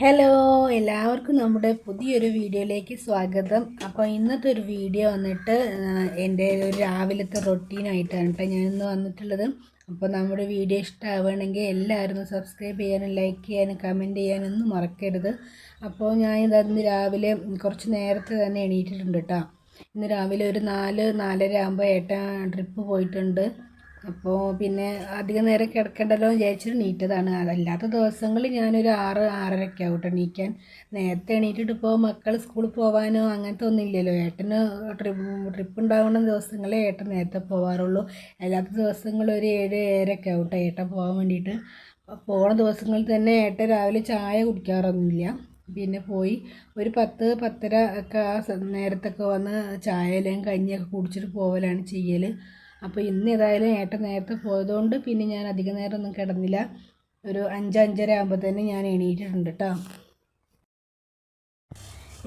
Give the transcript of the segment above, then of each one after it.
Hello, എല്ലാവർക്കും നമ്മുടെ പുതിയൊരു വീഡിയോയിലേക്ക് സ്വാഗതം. അപ്പോൾ ഇന്നത്തെ ഒരു വീഡിയോ വന്നിട്ട് എൻ്റെ ഒരു രാവിലത്തെ റൊട്ടീനായിട്ടാണ് കേട്ടോ ഞാനിന്ന് വന്നിട്ടുള്ളത്. അപ്പോൾ നമ്മുടെ വീഡിയോ ഇഷ്ടമാവുകയാണെങ്കിൽ എല്ലാവരും സബ്സ്ക്രൈബ് ചെയ്യാനും ലൈക്ക് ചെയ്യാനും കമൻറ്റ് ചെയ്യാനൊന്നും മറക്കരുത്. അപ്പോൾ ഇന്ന് രാവിലെ കുറച്ച് നേരത്തെ തന്നെ എണീറ്റിട്ടുണ്ട് കേട്ടോ. ഇന്ന് രാവിലെ ഒരു 4-4:30 ആകുമ്പോൾ ഏട്ടൻ ട്രിപ്പ് പോയിട്ടുണ്ട്. അപ്പോൾ പിന്നെ അധികം നേരം കിടക്കണ്ടല്ലോ എന്ന് വിചാരിച്ചിട്ട് എണീറ്റതാണ്. അതല്ലാത്ത ദിവസങ്ങളിൽ ഞാനൊരു 6-6:30 ആവും കേട്ടോ എണീക്കാൻ. നേരത്തെ എണീറ്റിട്ട് ഇപ്പോൾ മക്കൾ സ്കൂളിൽ പോകാനോ അങ്ങനത്തെ ഒന്നും ഇല്ലല്ലോ. ഏട്ടന് ട്രിപ്പ് ഉണ്ടാകുന്ന ദിവസങ്ങളേ ഏട്ടൻ നേരത്തെ പോകാറുള്ളൂ. അല്ലാത്ത ദിവസങ്ങൾ ഒരു 7-7:30 ആവും കേട്ടോ ഏട്ടൻ പോകാൻ വേണ്ടിയിട്ട്. പോണ ദിവസങ്ങളിൽ തന്നെ ഏട്ടൻ രാവിലെ ചായ കുടിക്കാറൊന്നുമില്ല. പിന്നെ പോയി ഒരു 10-10:30 ഒക്കെ ആ നേരത്തൊക്കെ വന്ന് ചായ അല്ലെങ്കിൽ കഞ്ഞിയൊക്കെ കുടിച്ചിട്ട് പോകലാണ് ചെയ്യൽ. അപ്പോൾ ഇന്ന് ഏതായാലും ഏട്ടൻ നേരത്തെ പോയതുകൊണ്ട് പിന്നെ ഞാൻ അധിക നേരമൊന്നും കിടന്നില്ല. ഒരു 5-5:30 ആകുമ്പോൾ തന്നെ ഞാൻ എണീറ്റിട്ടുണ്ട് കേട്ടോ.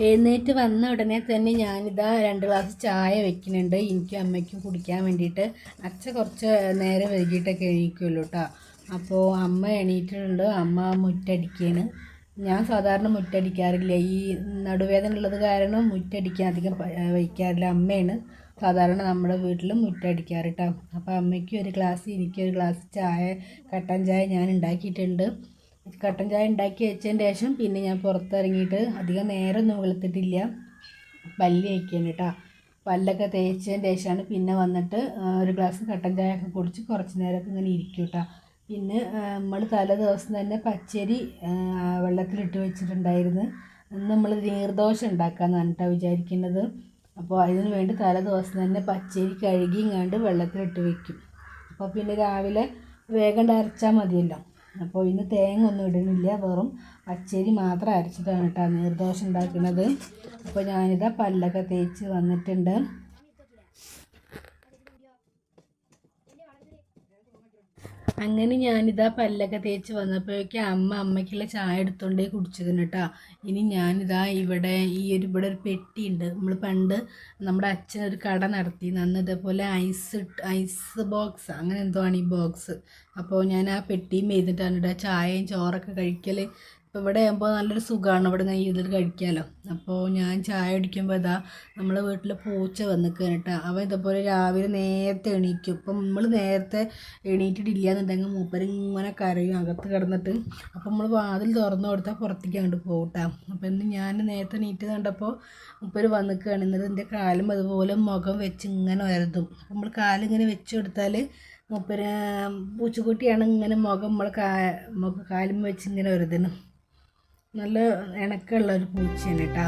എഴുന്നേറ്റ് വന്ന ഉടനെ തന്നെ ഞാനിതാ 2 ഗ്ലാസ് ചായ വെക്കുന്നുണ്ട് എനിക്കും അമ്മയ്ക്കും കുടിക്കാൻ വേണ്ടിയിട്ട്. അച്ഛൻ കുറച്ച് നേരം വൈകിട്ടൊക്കെ എണീക്കുമല്ലോ കേട്ടോ. അപ്പോൾ അമ്മ എണീറ്റിട്ടുണ്ട്. അമ്മ മുറ്റടിക്കുകയാണ്. ഞാൻ സാധാരണ മുറ്റടിക്കാറില്ല. ഈ നടുവേദന ഉള്ളത് കാരണം മുറ്റടിക്കാൻ അധികം വയ്ക്കാറില്ല. അമ്മയാണ് സാധാരണ നമ്മുടെ വീട്ടിൽ മുറ്റടിക്കാറ് കേട്ടോ. അപ്പോൾ അമ്മയ്ക്കും ഒരു ഗ്ലാസ് എനിക്കൊരു ഗ്ലാസ് ചായ, കട്ടൻ ചായ ഞാൻ ഉണ്ടാക്കിയിട്ടുണ്ട്. കട്ടൻ ചായ ഉണ്ടാക്കി വെച്ചതിന് ശേഷം പിന്നെ ഞാൻ പുറത്തിറങ്ങിയിട്ട് അധികം നേരമൊന്നും വെളുത്തിട്ടില്ല. പല്ല് തേക്കുകയാണ് കേട്ടോ. പല്ലൊക്കെ തേച്ചതിന് ശേഷമാണ് പിന്നെ വന്നിട്ട് ഒരു ഗ്ലാസ് കട്ടൻ ചായ ഒക്കെ കുടിച്ച് കുറച്ച് നേരമൊക്കെ ഇങ്ങനെ ഇരിക്കും കേട്ടോ. പിന്നെ നമ്മൾ തലേ ദിവസം തന്നെ പച്ചരി വെള്ളത്തിലിട്ട് വെച്ചിട്ടുണ്ടായിരുന്നു. ഇന്ന് നമ്മൾ നീർദോശ ഉണ്ടാക്കാമെന്നാണ് കേട്ടോ വിചാരിക്കുന്നത്. അപ്പോൾ അതിന് വേണ്ടി തലേ ദിവസം തന്നെ പച്ചരി കഴുകി ഇങ്ങാണ്ട് വെള്ളത്തിലിട്ട് വെക്കും. അപ്പോൾ പിന്നെ രാവിലെ വേഗം അരച്ചാൽ മതിയല്ലോ. അപ്പോൾ ഇന്ന് തേങ്ങ ഒന്നും ഇടുന്നില്ല, വെറും പച്ചരി മാത്രം അരച്ചിട്ടാണ് കേട്ടോ നീർദോശ ഉണ്ടാക്കുന്നത്. അപ്പോൾ ഞാനിതാ പല്ലൊക്കെ തേച്ച് വന്നിട്ടുണ്ട്. അങ്ങനെ ഞാനിതാ പല്ലൊക്കെ തേച്ച് വന്നപ്പോഴേക്കും അമ്മയ്ക്കുള്ള ചായ എടുത്തുകൊണ്ടേ കുടിച്ചതിന് കേട്ടോ. ഇനി ഞാനിതാ ഇവിടെ ഒരു പെട്ടിയുണ്ട്. നമ്മൾ പണ്ട് നമ്മുടെ അച്ഛനൊരു കട നടത്തി അന്ന് ഇതേപോലെ ഐസ് ബോക്സ് അങ്ങനെ എന്തോ ആണ് ഈ ബോക്സ്. അപ്പോൾ ഞാൻ ആ പെട്ടിയും ചെയ്തിട്ടാണ് ഇവിടെ ചായയും ചോറൊക്കെ കഴിക്കൽ. ഇപ്പോൾ ഇവിടെ ആകുമ്പോൾ നല്ലൊരു സുഖമാണ്, ഇവിടെ ഞാൻ ഇതിൽ കഴിക്കാമല്ലോ. അപ്പോൾ ഞാൻ ചായ കുടിക്കുമ്പോൾ ഇതാ നമ്മളെ വീട്ടിൽ പൂച്ച വന്നിക്കുകയാണ് കേട്ടോ. അവൻ ഇതേപോലെ രാവിലെ നേരത്തെ എണീക്കും. ഇപ്പം നമ്മൾ നേരത്തെ എണീറ്റിട്ടില്ല എന്നുണ്ടെങ്കിൽ മൂപ്പര് ഇങ്ങനെ കരയും അകത്ത് കിടന്നിട്ട്. അപ്പോൾ നമ്മൾ വാതിൽ തുറന്നു കൊടുത്താൽ പുറത്തേക്ക് അങ്ങോട്ട് പോകും കേട്ടോ. അപ്പോൾ ഇന്ന് ഞാൻ നേരത്തെ എണീറ്റ് കണ്ടപ്പോൾ മൂപ്പര് വന്നിക്കുകയാണ്. എന്നിട്ട് എൻ്റെ കാലും അതുപോലെ മുഖം വെച്ച് ഇങ്ങനെ വരുതും. അപ്പോൾ നമ്മൾ കാലിങ്ങനെ വെച്ച് കൊടുത്താൽ മൂപ്പര് പൂച്ചക്കുട്ടിയാണ് ഇങ്ങനെ മുഖം കാലും വെച്ച് ഇങ്ങനെ വരുതണം. നല്ല ഇണക്കമുള്ള ഒരു പൂച്ചയാണ് കേട്ടോ.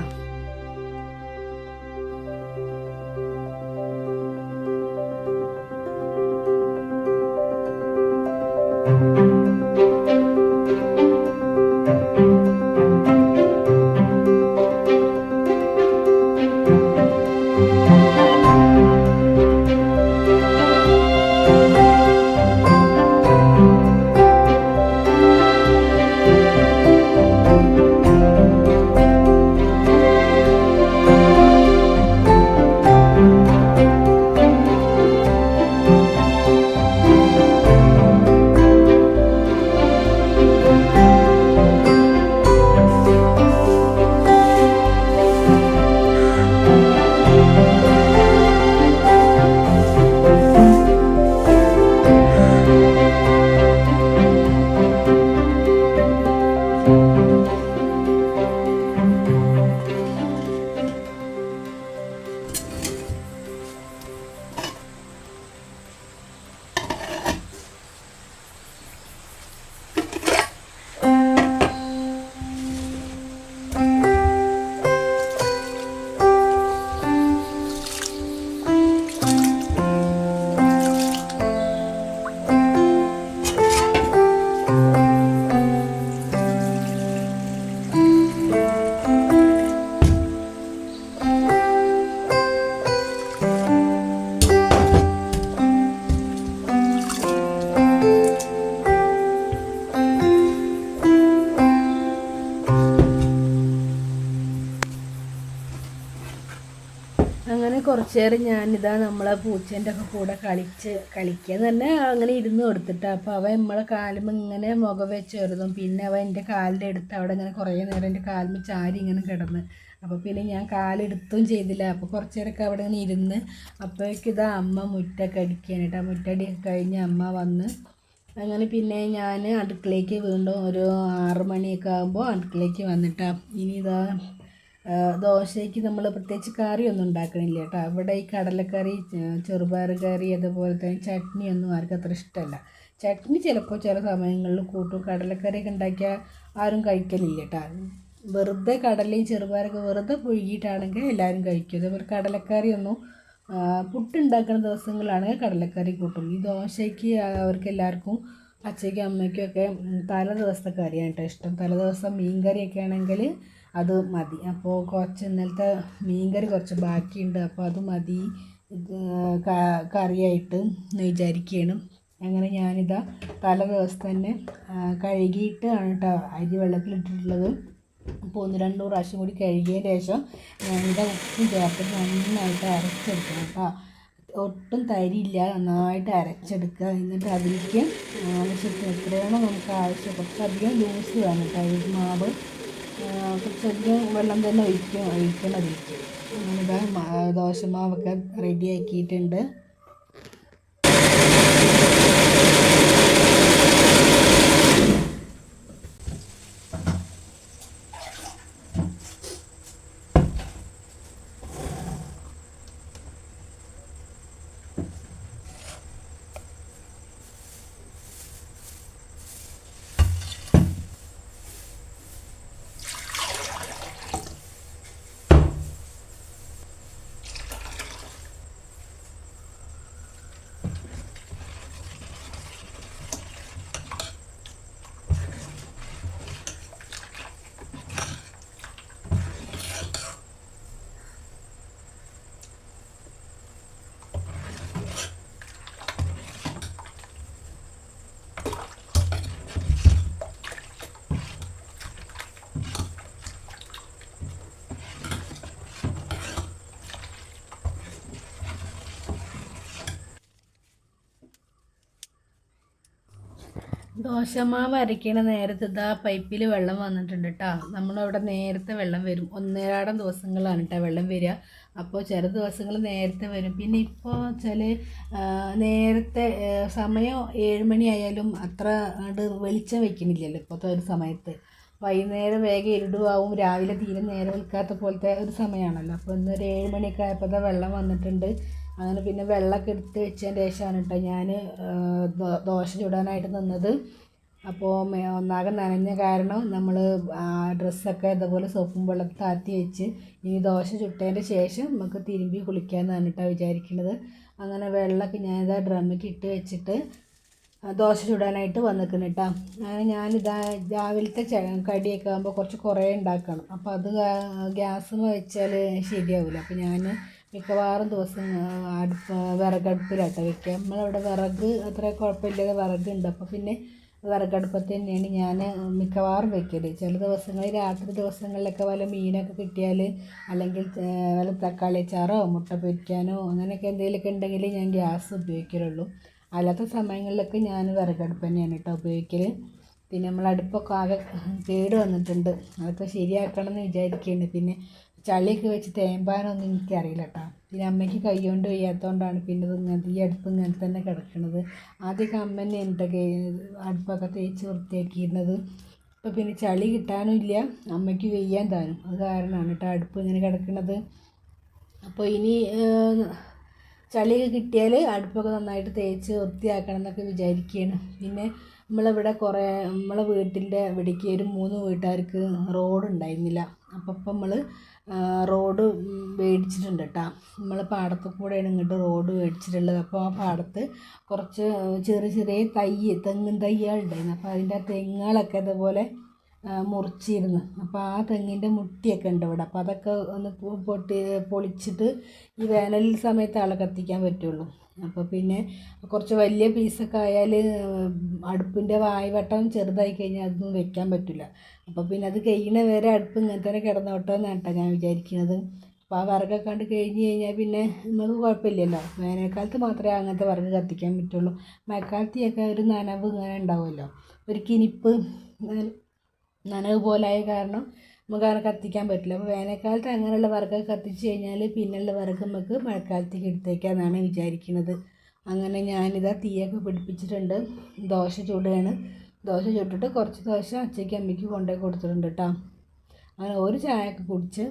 കുറച്ച് നേരം ഞാനിതാ നമ്മളെ പൂച്ചേൻ്റെ ഒക്കെ കൂടെ കളിക്കുക തന്നെ അങ്ങനെ ഇരുന്ന് കൊടുത്തിട്ട്. അപ്പോൾ അവൻ നമ്മളെ കാലുമ്പോൾ ഇങ്ങനെ മുഖം വെച്ച് വരുതും. പിന്നെ അവൻ എൻ്റെ കാലിൻ്റെ അടുത്ത് അവിടെ ഇങ്ങനെ കുറേ നേരം എൻ്റെ കാലിൽ ചാരി ഇങ്ങനെ കിടന്ന്. അപ്പോൾ പിന്നെ ഞാൻ കാലെടുത്തും ചെയ്തില്ല. അപ്പോൾ കുറച്ച് നേരമൊക്കെ അവിടെ ഇങ്ങനെ ഇരുന്ന്. അപ്പോഴേക്കിതാ അമ്മ മുറ്റൊക്കെ അടിക്കുകയാണ് കേട്ടോ. മുറ്റടിയൊക്കെ കഴിഞ്ഞ് അമ്മ വന്ന് അങ്ങനെ പിന്നെ ഞാൻ അടുക്കളയ്ക്ക് വീണ്ടും ഒരു 6 മണിയൊക്കെ ആകുമ്പോൾ അടുക്കളയ്ക്ക് വന്നിട്ടാണ്. ഇനി ഇതാ ദോശയ്ക്ക് നമ്മൾ പ്രത്യേകിച്ച് കറിയൊന്നും ഉണ്ടാക്കണില്ല കേട്ടോ. ഇവിടെ ഈ കടലക്കറി, ചെറുപയർ കറി, അതുപോലെ തന്നെ ചട്നിയൊന്നും ആർക്കും അത്ര ഇഷ്ടമല്ല. ചട്നി ചിലപ്പോൾ ചില സമയങ്ങളിൽ കൂട്ടും. കടലക്കറിയൊക്കെ ഉണ്ടാക്കിയാൽ ആരും കഴിക്കലില്ല കേട്ടോ. വെറുതെ കടലയും ചെറുപയറൊക്കെ വെറുതെ പുഴുകിയിട്ടാണെങ്കിൽ എല്ലാവരും കഴിക്കും. അതേപോലെ കടലക്കറിയൊന്നും പുട്ടുണ്ടാക്കുന്ന ദിവസങ്ങളാണെങ്കിൽ കടലക്കറി കൂട്ടും. ഈ ദോശയ്ക്ക് അവർക്ക് എല്ലാവർക്കും അച്ഛയ്ക്കും അമ്മയ്ക്കും ഒക്കെ തലേ ദിവസത്തെ കറിയാണ് കേട്ടോ ഇഷ്ടം. തലേ ദിവസം മീൻ കറിയൊക്കെ ആണെങ്കിൽ അത് മതി. അപ്പോൾ കുറച്ച് ഇന്നലത്തെ മീൻ കറി കുറച്ച് ബാക്കിയുണ്ട്. അപ്പോൾ അത് മതി കറിയായിട്ട് എന്ന് വിചാരിക്കുകയാണ്. അങ്ങനെ ഞാനിതാ തലേ ദിവസം തന്നെ കഴുകിയിട്ടാണ് കേട്ടോ അരി വെള്ളത്തിലിട്ടിട്ടുള്ളത്. അപ്പോൾ 1-2 പ്രാവശ്യം കൂടി കഴുകിയതിന് ശേഷം ഞാനിതാ ഉപ്പും ചേർത്ത് നന്നായിട്ട് അരച്ചെടുക്കണം കേട്ടോ. ഒട്ടും തരിയില്ല, നന്നായിട്ട് അരച്ചെടുക്കുക. എന്നിട്ട് അതിലേക്ക് ആവശ്യത്തിന് എത്രയാണോ നമുക്ക് ആവശ്യം, കുറച്ചധികം ലൂസ് വേണം കേട്ടോ. മാവ് കുറച്ചധികം വെള്ളം തന്നെ ഒഴിക്കണം അതിലേക്ക്. അങ്ങനെതാ ദോശമാവൊക്കെ റെഡിയാക്കിയിട്ടുണ്ട്. ദോശമാവ് അരയ്ക്കണ നേരത്ത് ഇതാ പൈപ്പിൽ വെള്ളം വന്നിട്ടുണ്ട് കേട്ടോ. നമ്മളവിടെ നേരത്തെ വെള്ളം വരും. 1-1.5 ദിവസങ്ങളാണ് കേട്ടോ വെള്ളം വരിക. അപ്പോൾ ചില ദിവസങ്ങൾ നേരത്തെ വരും. പിന്നെ ഇപ്പോൾ ചില നേരത്തെ സമയം 7 മണി ആയാലും അത്ര വെളിച്ചം വയ്ക്കണില്ലല്ലോ ഇപ്പോഴത്തെ ഒരു സമയത്ത്. വൈകുന്നേരം വേഗം ഇരുടുവാവും, രാവിലെ തീരെ നേരം വെളുക്കാത്ത പോലത്തെ ഒരു സമയമാണല്ലോ. അപ്പോൾ ഇന്നൊരു 7 മണിയൊക്കെ ആയപ്പോൾ വെള്ളം വന്നിട്ടുണ്ട്. അങ്ങനെ പിന്നെ വെള്ളമൊക്കെ എടുത്ത് വെച്ചതിന് ശേഷമാണ് കേട്ടോ ഞാൻ ദോശ ചുടാനായിട്ട് നിന്നത്. അപ്പോൾ ഒന്നാകെ നനഞ്ഞ കാരണം നമ്മൾ ഡ്രസ്സൊക്കെ ഇതുപോലെ സോപ്പും വെള്ളത്തിൽ താത്തി വെച്ച് ഇനി ദോശ ചുട്ടതിൻ്റെ ശേഷം നമുക്ക് തിരുമ്പി കുളിക്കാമെന്നാണ് കേട്ടോ വിചാരിക്കുന്നത്. അങ്ങനെ വെള്ളമൊക്കെ ഞാനിതാ ഡ്രമ്മിലേക്ക് ഇട്ട് വെച്ചിട്ട് ദോശ ചുടാനായിട്ട് വന്നിരിക്കുന്നു കേട്ടോ. അങ്ങനെ ഞാനിതാ രാവിലത്തെ കടിയൊക്കെ ആകുമ്പോൾ കുറേ ഉണ്ടാക്കണം. അപ്പോൾ അത് ഗ്യാസിൽ വെച്ചാൽ ശരിയാവില്ല. അപ്പോൾ ഞാൻ മിക്കവാറും ദിവസം വിറകടുപ്പിലാട്ടോ വെക്കുക. നമ്മളവിടെ വിറക് അത്ര കുഴപ്പമില്ലാതെ വിറകുണ്ട്. അപ്പോൾ പിന്നെ വിറകടുപ്പത്ത് തന്നെയാണ് ഞാൻ മിക്കവാറും വെക്കൽ. ചില ദിവസങ്ങളിൽ രാത്രി ദിവസങ്ങളിലൊക്കെ വല്ല മീനൊക്കെ കിട്ടിയാൽ അല്ലെങ്കിൽ വല്ല തക്കാളി അച്ചാറോ മുട്ട പൊരിക്കാനോ അങ്ങനെയൊക്കെ എന്തെങ്കിലുമൊക്കെ ഉണ്ടെങ്കിൽ ഞാൻ ഗ്യാസ് ഉപയോഗിക്കലുള്ളൂ. അല്ലാത്ത സമയങ്ങളിലൊക്കെ ഞാൻ വിറകടുപ്പ് തന്നെയാണ് കേട്ടോ ഉപയോഗിക്കൽ. പിന്നെ നമ്മൾ അടുപ്പൊക്കെ ആകെ കേട് വന്നിട്ടുണ്ട്, അതൊക്കെ ശരിയാക്കണം എന്ന് വിചാരിക്കുകയാണ്. പിന്നെ ചളിയൊക്കെ വെച്ച് തേമ്പാനൊന്നും എനിക്കറിയില്ല കേട്ടോ. പിന്നെ അമ്മയ്ക്ക് കൈ കൊണ്ട് വയ്യാത്തതുകൊണ്ടാണ് പിന്നെ ഈ അടുപ്പ് ഇങ്ങനെ തന്നെ കിടക്കുന്നത്. ആദ്യമൊക്കെ അമ്മ തന്നെ എൻ്റെ അടുപ്പൊക്കെ തേച്ച് വൃത്തിയാക്കിയിരുന്നത്. ഇപ്പോൾ പിന്നെ ചളി കിട്ടാനും ഇല്ല, അമ്മയ്ക്ക് വെയ്യാൻ താനും, അത് കാരണമാണ് കേട്ടോ അടുപ്പ് ഇങ്ങനെ കിടക്കുന്നത്. അപ്പോൾ ഇനി ചളിയൊക്കെ കിട്ടിയാൽ അടുപ്പൊക്കെ നന്നായിട്ട് തേച്ച് വൃത്തിയാക്കണം എന്നൊക്കെ വിചാരിക്കുകയാണ്. പിന്നെ നമ്മളിവിടെ നമ്മളെ വീട്ടിൻ്റെ ഇവിടേക്ക് ഒരു 3 വീട്ടുകാർക്ക് റോഡ് ഉണ്ടായിരുന്നില്ല. അപ്പോൾ ഇപ്പം നമ്മൾ റോഡ് മേടിച്ചിട്ടുണ്ട് കേട്ടോ. നമ്മൾ പാടത്ത് കൂടെയാണ് ഇങ്ങോട്ട് റോഡ് മേടിച്ചിട്ടുള്ളത്. അപ്പോൾ ആ പാടത്ത് കുറച്ച് ചെറിയ തെങ്ങിൻ തൈകളുണ്ടായിരുന്നു. അപ്പോൾ അതിൻ്റെ തെങ്ങുകളൊക്കെ ഇതുപോലെ മുറിച്ചിരുന്നു. അപ്പോൾ ആ തെങ്ങിൻ്റെ മുട്ടിയൊക്കെ ഉണ്ട് ഇവിടെ. അപ്പോൾ അതൊക്കെ ഒന്ന് പൊളിച്ചിട്ട് ഈ വേനൽ സമയത്ത് ആളെ കത്തിക്കാൻ പറ്റുള്ളൂ. അപ്പോൾ പിന്നെ കുറച്ച് വലിയ പീസൊക്കെ ആയാൽ അടുപ്പിൻ്റെ വായ്വട്ടം ചെറുതായി കഴിഞ്ഞാൽ അതൊന്നും വെക്കാൻ പറ്റില്ല. അപ്പോൾ പിന്നെ അത് കഴിയണ വരെ അടുപ്പ് ഇങ്ങനെ തന്നെ കിടന്നോട്ടെ എന്നാണ് കേട്ടോ ഞാൻ വിചാരിക്കുന്നത്. അപ്പോൾ ആ വിറകൊക്കെ കണ്ട് കഴിഞ്ഞ് കഴിഞ്ഞാൽ പിന്നെ നമുക്ക് കുഴപ്പമില്ലല്ലോ. വേനൽക്കാലത്ത് മാത്രമേ അങ്ങനത്തെ വിറക് കത്തിക്കാൻ പറ്റുള്ളൂ. മഴക്കാലത്തൊക്കെ ഒരു നനവ് ഇങ്ങനെ ഉണ്ടാവുമല്ലോ, ഒരു കിനിപ്പ് നനവ് പോലായ കാരണം നമുക്ക് അങ്ങനെ കത്തിക്കാൻ പറ്റില്ല. അപ്പോൾ വേനൽക്കാലത്ത് അങ്ങനെയുള്ള വിറകൊക്കെ കത്തിച്ച് കഴിഞ്ഞാൽ പിന്നെയുള്ള വിറക് നമുക്ക് മഴക്കാലത്തേക്ക് എടുത്തേക്കാന്നാണ് വിചാരിക്കുന്നത്. അങ്ങനെ ഞാനിതാ തീയൊക്കെ പിടിപ്പിച്ചിട്ടുണ്ട്. ദോശ ചുടുകയാണ്. ദോശ ചുട്ടിട്ട് കുറച്ച് ദോശ അച്ഛയ്ക്ക് അമ്മയ്ക്ക് കൊണ്ടുപോയി കൊടുത്തിട്ടുണ്ട് കേട്ടോ. അങ്ങനെ ഒരു ചായയൊക്കെ കുടിച്ച്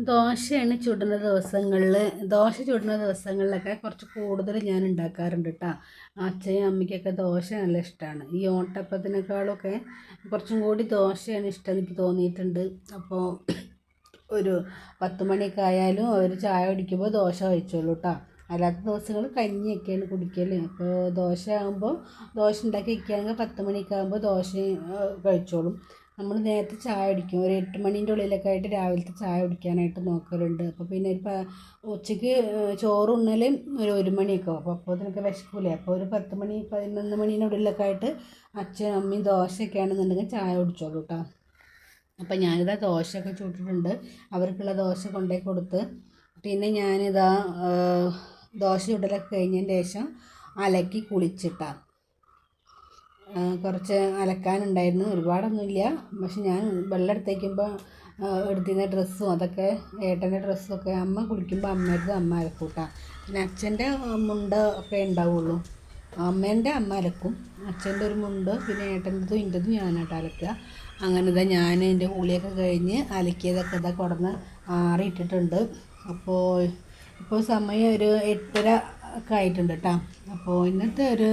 ദോശ ചുടുന്ന ദിവസങ്ങളിലൊക്കെ കുറച്ച് കൂടുതൽ ഞാൻ ഉണ്ടാക്കാറുണ്ട് കേട്ടോ. അച്ഛനും അമ്മയ്ക്കൊക്കെ ദോശ നല്ല ഇഷ്ടമാണ്. ഈ ഓട്ടപ്പത്തിനേക്കാളൊക്കെ കുറച്ചും കൂടി ദോശയാണ് ഇഷ്ടം എനിക്ക് തോന്നിയിട്ടുണ്ട്. അപ്പോൾ ഒരു 10 മണിയൊക്കെ ആയാലും അവർ ചായ കുടിക്കുമ്പോൾ ദോശ കഴിച്ചോളൂ കേട്ടോ. അല്ലാത്ത ദിവസങ്ങൾ കഞ്ഞിയൊക്കെയാണ് കുടിക്കൽ. അപ്പോൾ ദോശ ഉണ്ടാക്കി വയ്ക്കുകയാണെങ്കിൽ 10 മണിയൊക്കെ ആകുമ്പോൾ ദോശ കഴിച്ചോളും. നമ്മൾ നേരത്തെ ചായ കുടിക്കും. ഒരു 8 മണീൻ്റെ ഉള്ളിലൊക്കെ ആയിട്ട് രാവിലത്തെ ചായ കുടിക്കാനായിട്ട് നോക്കലുണ്ട്. അപ്പോൾ പിന്നെ ഉച്ചയ്ക്ക് ചോറ് ഉണ്ണൽ ഒരു 1 മണിയൊക്കെ ആവും. അപ്പോൾ അതിനൊക്കെ വിശക്കൂലേ. അപ്പോൾ ഒരു 10 മണി 11 മണീൻ്റെ ഉള്ളിലൊക്കെ ആയിട്ട് അച്ഛനും അമ്മയും ദോശയൊക്കെ ആണെന്നുണ്ടെങ്കിൽ ചായ കുടിച്ചോളൂ കേട്ടോ. അപ്പം ഞാനിതാ ദോശയൊക്കെ ചുട്ടിട്ടുണ്ട്. അവർക്കുള്ള ദോശ കൊണ്ടുപോയി കൊടുത്ത് പിന്നെ ഞാനിതാ ദോശ ചുടലൊക്കെ കഴിഞ്ഞതിന് ശേഷം അലക്കി കുളിച്ചിട്ടാണ്. കുറച്ച് അലക്കാനുണ്ടായിരുന്നു, ഒരുപാടൊന്നുമില്ല. പക്ഷെ ഞാൻ വെള്ളം എടുത്തേക്കുമ്പോൾ എടുത്തിരുന്ന ഡ്രസ്സും അതൊക്കെ ഏട്ടൻ്റെ ഡ്രസ്സൊക്കെ അമ്മ കുളിക്കുമ്പോൾ അമ്മേടേത് അമ്മ അലക്കും കേട്ടോ. പിന്നെ അച്ഛൻ്റെ മുണ്ട് ഒക്കെ ഉണ്ടാവുള്ളൂ. അമ്മേൻ്റെ അമ്മ അലക്കും, അച്ഛൻ്റെ ഒരു മുണ്ട് പിന്നെ ഏട്ടൻ്റെതും എൻ്റെതും ഞാനായിട്ട് അലക്കുക. അങ്ങനെ ഇതാ ഞാൻ എൻ്റെ കുളിയൊക്കെ കഴിഞ്ഞ് അലക്കിയതൊക്കെ ഇതാ കൊണ്ടുവന്ന് ആറിയിട്ടിട്ടുണ്ട്. ഇപ്പോൾ സമയം ഒരു 8:30 ഒക്കെ ആയിട്ടുണ്ട് കേട്ടോ. അപ്പോൾ ഇന്നത്തെ ഒരു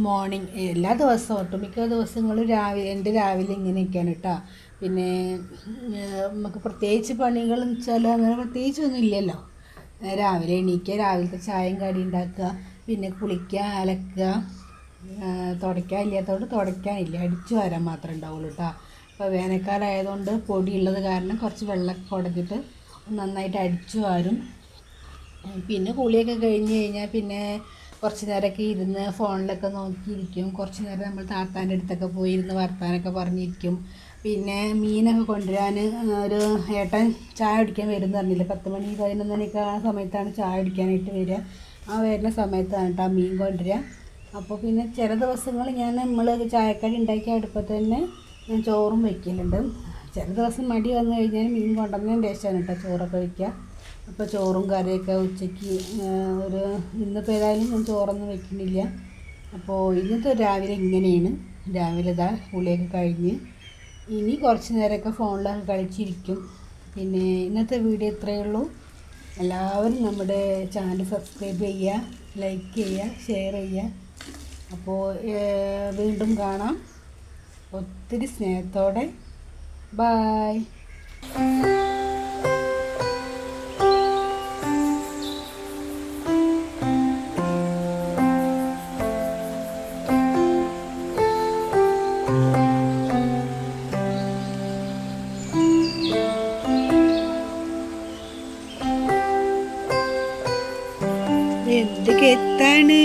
മോർണിംഗ് എല്ലാ ദിവസവും ഒട്ടുമിക്ക ദിവസങ്ങളും എൻ്റെ രാവിലെ ഇങ്ങനെയൊക്കെയാണ് കേട്ടോ. പിന്നെ നമുക്ക് പ്രത്യേകിച്ച് പണികളെന്ന് വെച്ചാൽ അങ്ങനെ പ്രത്യേകിച്ചൊന്നും ഇല്ലല്ലോ. രാവിലെ എണീക്കുക, രാവിലത്തെ ചായയും കടി ഉണ്ടാക്കുക, പിന്നെ കുളിക്കുക, അലക്കുക, തുടയ്ക്കാൻ ഇല്ലാത്തതുകൊണ്ട് തുടയ്ക്കാനില്ല, അടിച്ചു വാരാൻ മാത്രമേ ഉണ്ടാവുള്ളൂ കേട്ടോ. അപ്പോൾ വേനൽക്കാലം ആയതുകൊണ്ട് പൊടിയുള്ളത് കാരണം കുറച്ച് വെള്ളമൊക്കെ കുടഞ്ഞിട്ട് നന്നായിട്ട് അടിച്ചു വാരും. പിന്നെ കുളിയൊക്കെ കഴിഞ്ഞ് കഴിഞ്ഞാൽ പിന്നെ കുറച്ച് നേരമൊക്കെ ഇരുന്ന് ഫോണിലൊക്കെ നോക്കിയിരിക്കും. കുറച്ച് നേരം നമ്മൾ താത്താൻ്റെ അടുത്തൊക്കെ പോയി ഇരുന്ന് വർത്താനൊക്കെ പറഞ്ഞിരിക്കും. പിന്നെ മീനൊക്കെ കൊണ്ടുവരാൻ ഒരു ഏട്ടൻ ചായ കുടിക്കാൻ വരുമെന്ന് പറഞ്ഞില്ല, 10 മണി 11 മണിയൊക്കെ ആ സമയത്താണ് ചായ കുടിക്കാനായിട്ട് വരിക. ആ വരുന്ന സമയത്താണ് കേട്ടോ മീൻ കൊണ്ടുവരിക. അപ്പോൾ പിന്നെ ചില ദിവസങ്ങൾ നമ്മൾ ചായക്കടി ഉണ്ടാക്കിയ അടുപ്പത്ത് തന്നെ ഞാൻ ചോറും വയ്ക്കലുണ്ട്. ചില ദിവസം മടി വന്നു കഴിഞ്ഞാൽ മീൻ കൊണ്ടുവന്നതിന് ശേഷമാണ് കേട്ടോ ചോറൊക്കെ വയ്ക്കുക. അപ്പോൾ ചോറും കറിയൊക്കെ ഉച്ചയ്ക്ക് ഇന്നിപ്പോൾ ഏതായാലും ഞാൻ ചോറൊന്നും വെക്കുന്നില്ല. അപ്പോൾ ഇന്നത്തെ രാവിലെ ഇങ്ങനെയാണ്. രാവിലെ ഇതാ കുളിയൊക്കെ കഴിഞ്ഞ് ഇനി കുറച്ച് നേരമൊക്കെ ഫോണിലൊക്കെ കളിച്ചിരിക്കും. പിന്നെ ഇന്നത്തെ വീഡിയോ ഇത്രയേ ഉള്ളൂ. എല്ലാവരും നമ്മുടെ ചാനൽ സബ്സ്ക്രൈബ് ചെയ്യുക, ലൈക്ക് ചെയ്യുക, ഷെയർ ചെയ്യുക. അപ്പോൾ വീണ്ടും കാണാം. ഒത്തിരി സ്നേഹത്തോടെ. ബായ്. എന്ത് കെത്താണ്